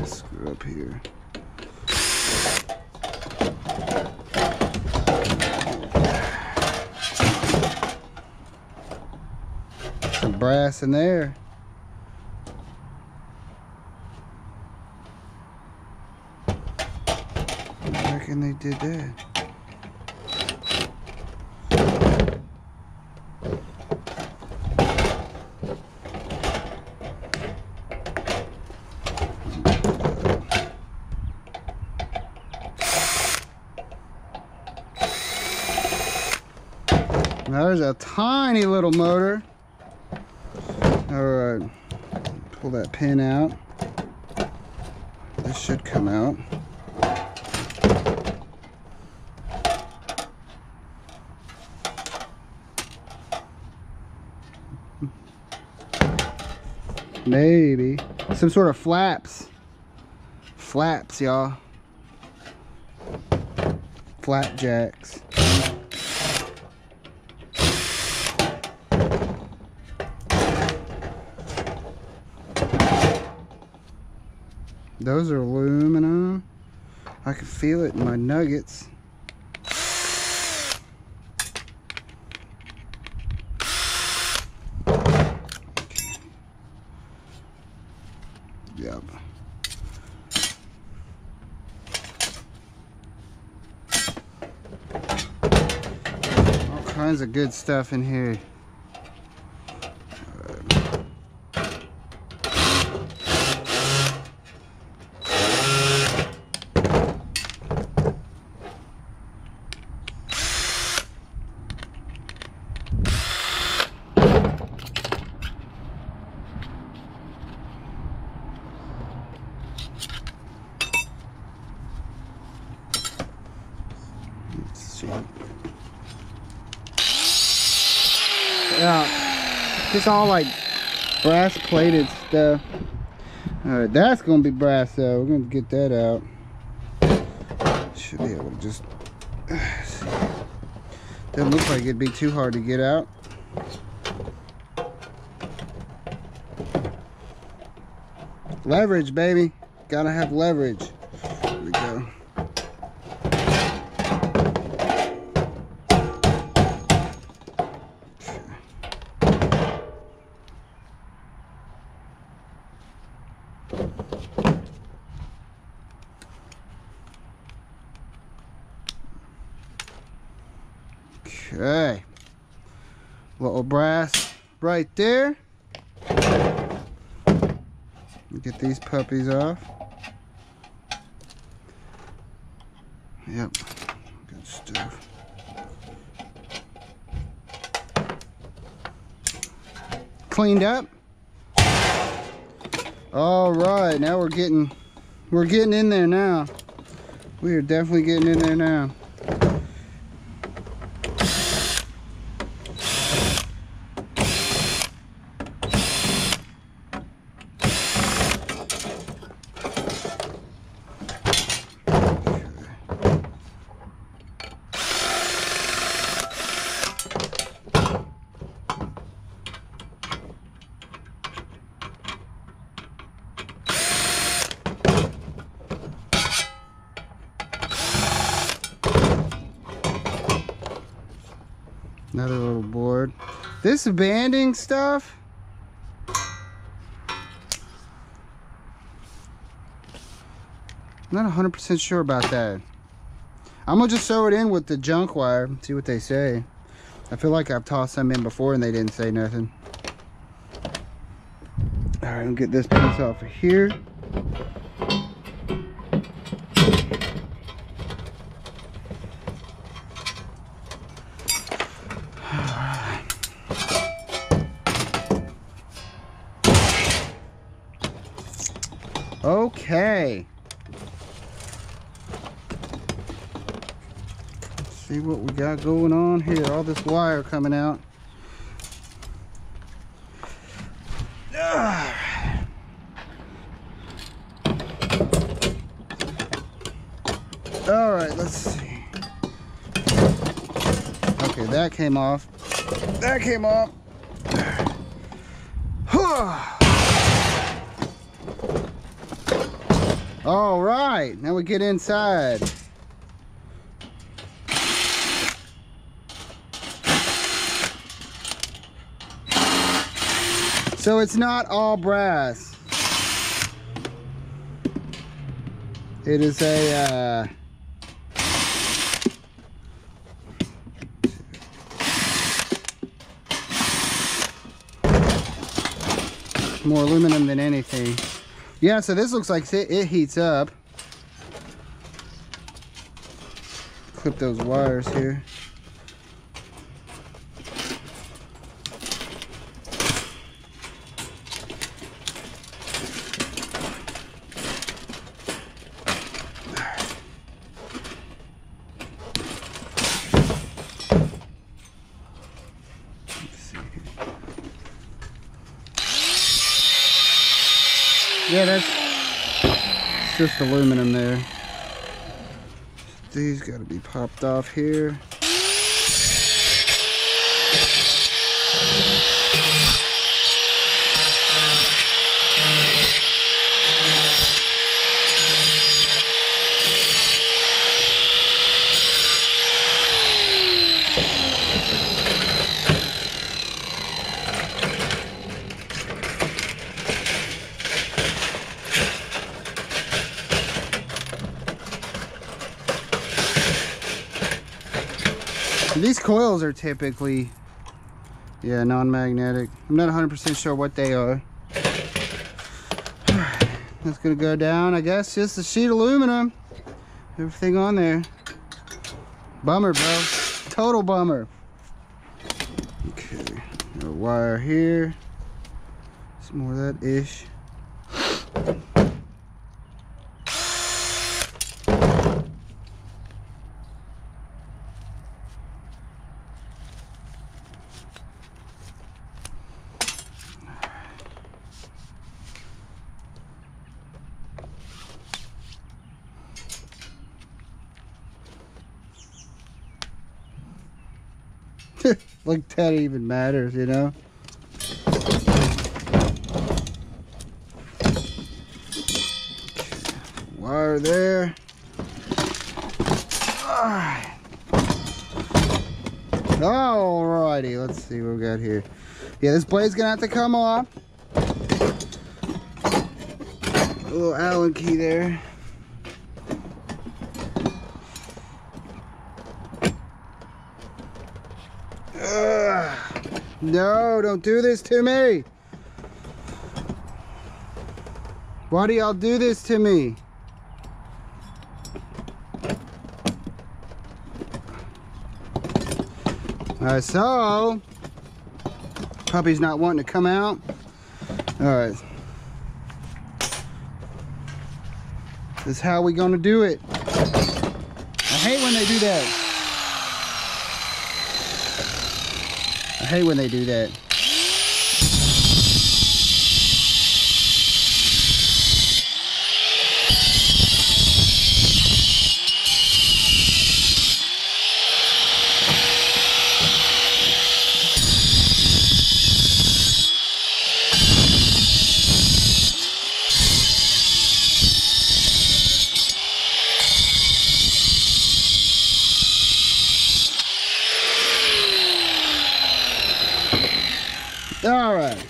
Screw up here. Some brass in there. And they did that. Now there's a tiny little motor. All right, pull that pin out. This should come out. Maybe some sort of flaps, y'all. Flapjacks. Those are aluminum. I can feel it in my nuggets. Yep. All kinds of good stuff in here. Yeah, just all like brass plated stuff. Alright, that's gonna be brass though. We're gonna get that out. Should be able to just see. Doesn't look like it'd be too hard to get out. Leverage, baby. Gotta have leverage. There we go. Okay, little brass right there. Get these puppies off. Yep, good stuff. Cleaned up. All right, now we're getting in there now. We are definitely getting in there now. Another little board. This banding stuff, I'm not 100% sure about that. I'm gonna just throw it in with the junk wire, see what they say. I feel like I've tossed some in before and they didn't say nothing. All right, I'll get this piece off of here. Okay. Let's see what we got going on here. All this wire coming out. All right, let's see. Okay, that came off. That came off. All right, now we get inside. So it's not all brass. It is a more aluminum than anything. Yeah, so this looks like it heats up. Clip those wires here. Yeah, that's just aluminum there. These got to be popped off here. These coils are typically, yeah, non-magnetic. I'm not 100% sure what they are. That's gonna go down, I guess, just a sheet of aluminum. Everything on there. Bummer, bro. Total bummer. Okay, got a wire here. Some more of that ish. Like that even matters, you know? Wire there. Alrighty, let's see what we got here. Yeah, this blade's gonna have to come off. A little Allen key there. No, don't do this to me. Why do y'all do this to me? Alright, so puppy's not wanting to come out. Alright. This is how we gonna do it. I hate when they do that. I hate when they do that. All right.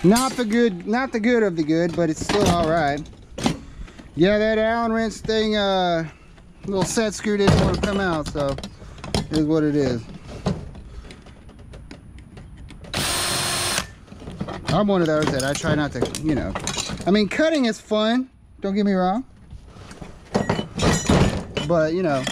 Not the good of the good, but it's still all right. Yeah, that Allen wrench thing, little set screw didn't want to come out, so it is what it is. I'm one of those that I try not to, you know. I mean, cutting is fun, don't get me wrong. But, you know.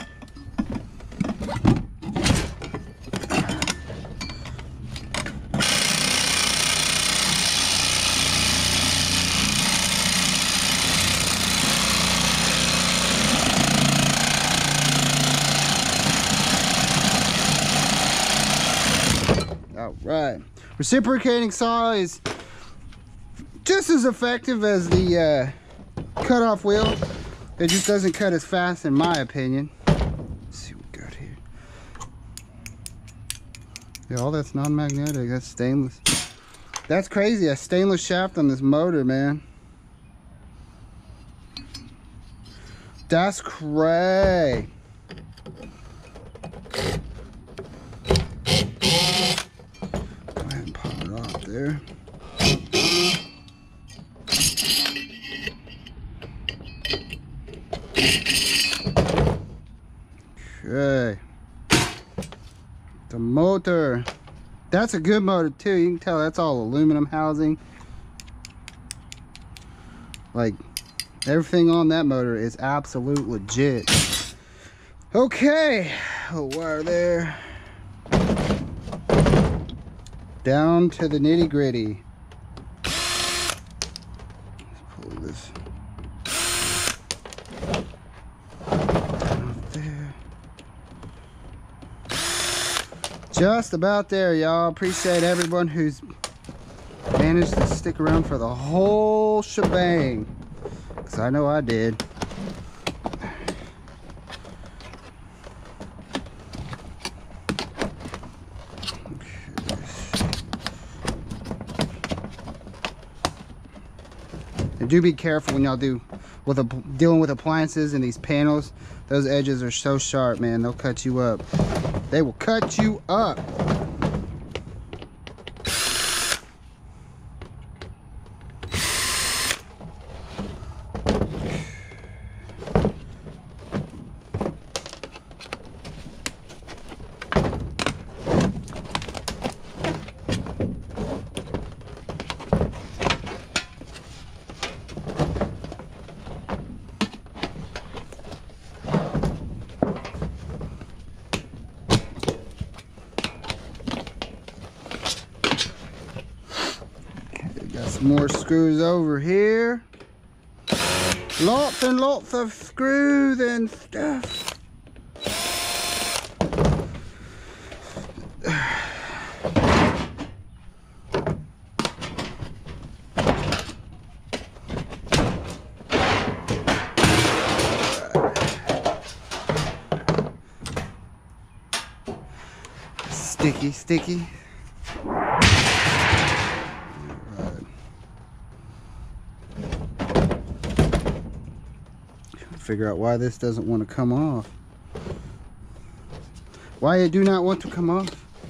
All right. Reciprocating saw is just as effective as the cutoff wheel. It just doesn't cut as fast, in my opinion. Let's see what we got here. Yeah, all that's non-magnetic. That's stainless. That's crazy. A stainless shaft on this motor, man. That's cray. Go ahead and pop it off there. Okay. The motor. That's a good motor too. You can tell that's all aluminum housing. Like, everything on that motor is absolute legit. Okay. A wire there. Down to the nitty gritty. Let's pull this out there. Just about there, y'all. Appreciate everyone who's managed to stick around for the whole shebang, because I know I did. And do be careful when y'all dealing with appliances and these panels. Those edges are so sharp, man. They'll cut you up. They will cut you up. More screws over here. Lots and lots of screws and stuff. Sticky, sticky. Figure out why this doesn't want to come off. Why it do not want to come off.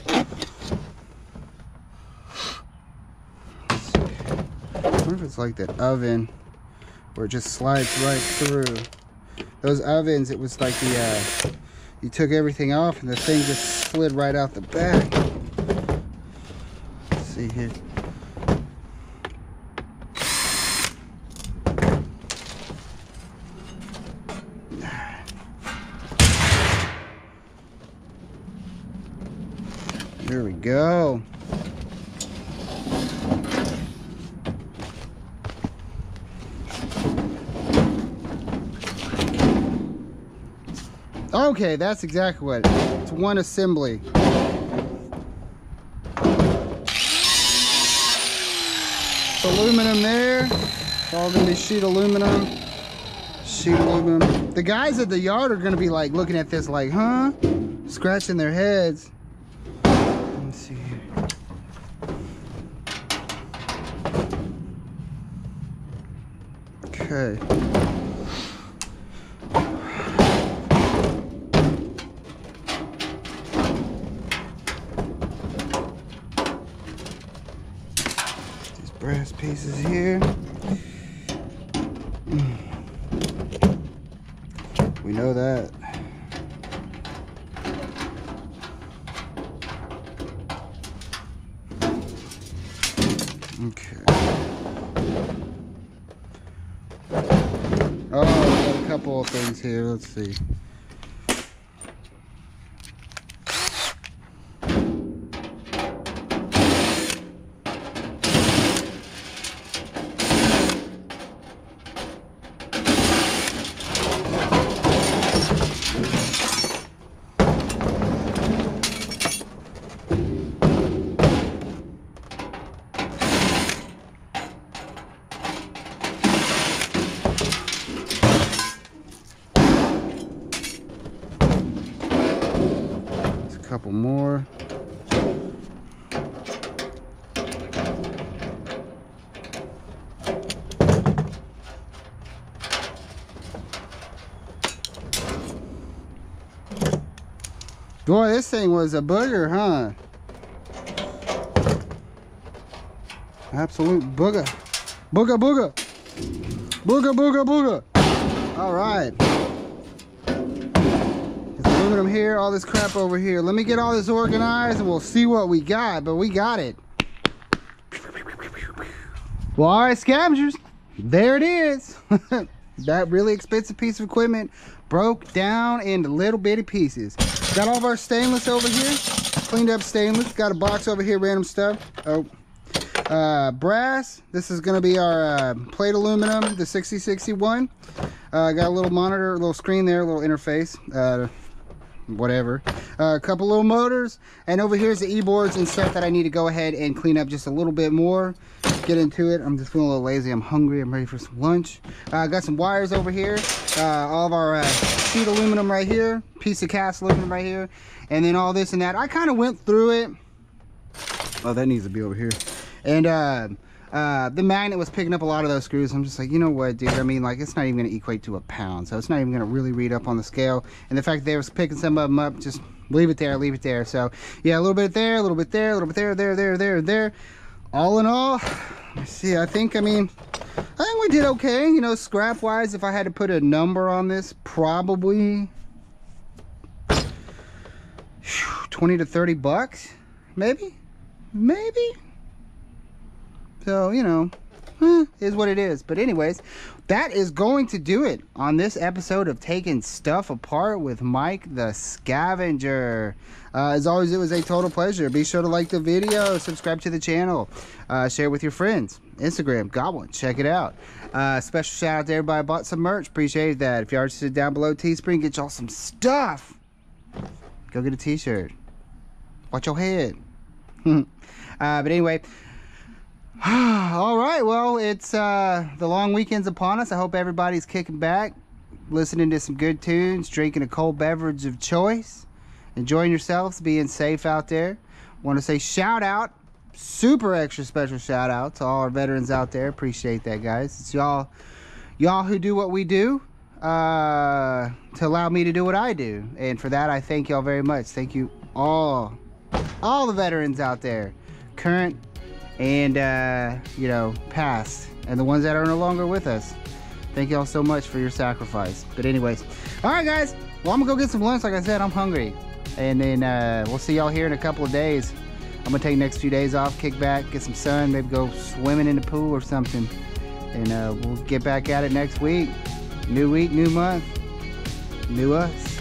I wonder if it's like that oven where it just slides right through. Those ovens, it was like the you took everything off and the thing just slid right out the back. Let's see. see here. There we go. Okay, that's exactly what it's one assembly. Aluminum there. It's all gonna be sheet aluminum. Sheet aluminum. The guys at the yard are gonna be like looking at this like, huh? Scratching their heads. Let's see here. Okay. Brass pieces here. We know that. Okay. Oh, we got a couple of things here. Let's see. Couple more. Boy, this thing was a booger, huh? Absolute booger. Booger, booger. Booger, booger, booger. All right. Aluminum here, all this crap over here. Let me get all this organized and we'll see what we got, but we got it. Well, all right, scavengers, there it is. That really expensive piece of equipment broke down into little bitty pieces. Got all of our stainless over here, cleaned up stainless. Got a box over here, random stuff. Oh, brass. This is gonna be our plate aluminum, the 6061. Got a little monitor, a little screen there, a little interface. Whatever. A couple little motors, and over here's the e-boards and stuff that I need to go ahead and clean up just a little bit more. Get into it. I'm just feeling a little lazy. I'm hungry. I'm ready for some lunch. Got some wires over here. All of our sheet aluminum right here. Piece of cast aluminum right here. And then all this and that. I kind of went through it. Oh, that needs to be over here. And the magnet was picking up a lot of those screws. I'm just like, you know what, dude? I mean, like, it's not even going to equate to a pound. So it's not even going to really read up on the scale. And the fact that they was picking some of them up, just leave it there, leave it there. So, yeah, a little bit there, a little bit there, a little bit there, there. All in all, let's see, I think we did okay. You know, scrap-wise, if I had to put a number on this, probably 20 to 30 bucks, maybe. So, you know, is what it is. But anyways, that is going to do it on this episode of Taking Stuff Apart with Mike the Scavenger. As always, it was a total pleasure. Be sure to like the video, subscribe to the channel, share with your friends. Instagram, got one, check it out. Special shout out to everybody who bought some merch. Appreciate that. If you are interested, down below, Teespring, get y'all some stuff. Go get a t-shirt. Watch your head. But anyway, all right, well, it's the long weekend's upon us. I hope everybody's kicking back, listening to some good tunes, drinking a cold beverage of choice, enjoying yourselves, being safe out there. Want to say shout out, super extra special shout out to all our veterans out there. Appreciate that, guys. It's y'all who do what we do to allow me to do what I do, and for that I thank y'all very much. Thank you all the veterans out there, current and you know, past, and the ones that are no longer with us. Thank y'all so much for your sacrifice. But anyways, all right, guys, well, I'm gonna go get some lunch. Like I said, I'm hungry, and then we'll see y'all here in a couple of days. I'm gonna take the next few days off, kick back, get some sun, maybe go swimming in the pool or something. And we'll get back at it next week. New week, new month, new us.